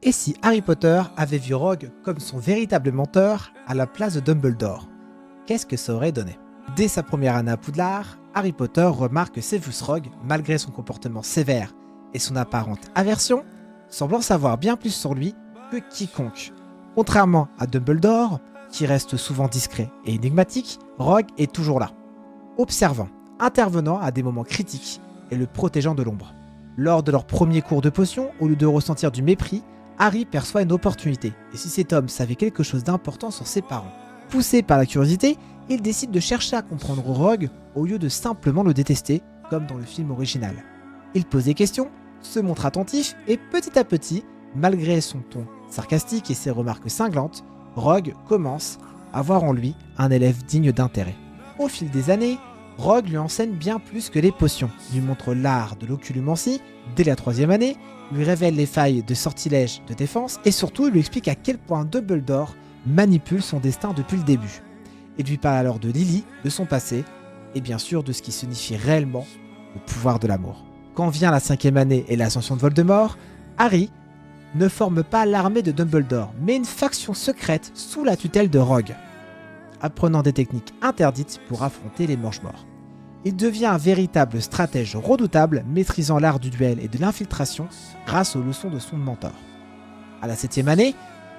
Et si Harry Potter avait vu Rogue comme son véritable mentor à la place de Dumbledore, qu'est-ce que ça aurait donné? Dès sa première année à Poudlard, Harry Potter remarque que Severus Rogue, malgré son comportement sévère et son apparente aversion, semble en savoir bien plus sur lui que quiconque. Contrairement à Dumbledore, qui reste souvent discret et énigmatique, Rogue est toujours là, observant, intervenant à des moments critiques et le protégeant de l'ombre. Lors de leur premier cours de potion, au lieu de ressentir du mépris, Harry perçoit une opportunité, et si cet homme savait quelque chose d'important sur ses parents. Poussé par la curiosité, il décide de chercher à comprendre Rogue au lieu de simplement le détester, comme dans le film original. Il pose des questions, se montre attentif, et petit à petit, malgré son ton sarcastique et ses remarques cinglantes, Rogue commence à voir en lui un élève digne d'intérêt. Au fil des années, Rogue lui enseigne bien plus que les potions, lui montre l'art de l'occlumencie dès la 3e année, lui révèle les failles de sortilèges de défense et surtout il lui explique à quel point Dumbledore manipule son destin depuis le début. Il lui parle alors de Lily, de son passé et bien sûr de ce qui signifie réellement le pouvoir de l'amour. Quand vient la 5e année et l'ascension de Voldemort, Harry ne forme pas l'armée de Dumbledore, mais une faction secrète sous la tutelle de Rogue, apprenant des techniques interdites pour affronter les Mange-Morts. Il devient un véritable stratège redoutable, maîtrisant l'art du duel et de l'infiltration grâce aux leçons de son mentor. À la 7e année,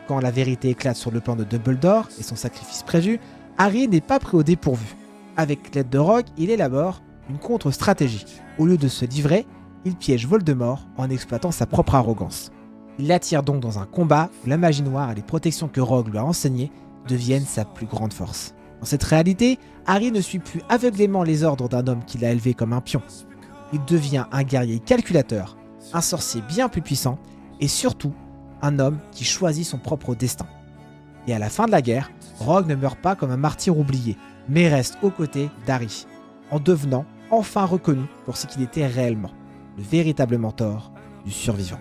quand la vérité éclate sur le plan de Dumbledore et son sacrifice prévu, Harry n'est pas pris au dépourvu. Avec l'aide de Rogue, il élabore une contre-stratégie. Au lieu de se livrer, il piège Voldemort en exploitant sa propre arrogance. Il l'attire donc dans un combat où la magie noire et les protections que Rogue lui a enseignées deviennent sa plus grande force. Dans cette réalité, Harry ne suit plus aveuglément les ordres d'un homme qu'il a élevé comme un pion. Il devient un guerrier calculateur, un sorcier bien plus puissant et surtout un homme qui choisit son propre destin. Et à la fin de la guerre, Rogue ne meurt pas comme un martyr oublié, mais reste aux côtés d'Harry, en devenant enfin reconnu pour ce qu'il était réellement, le véritable mentor du survivant.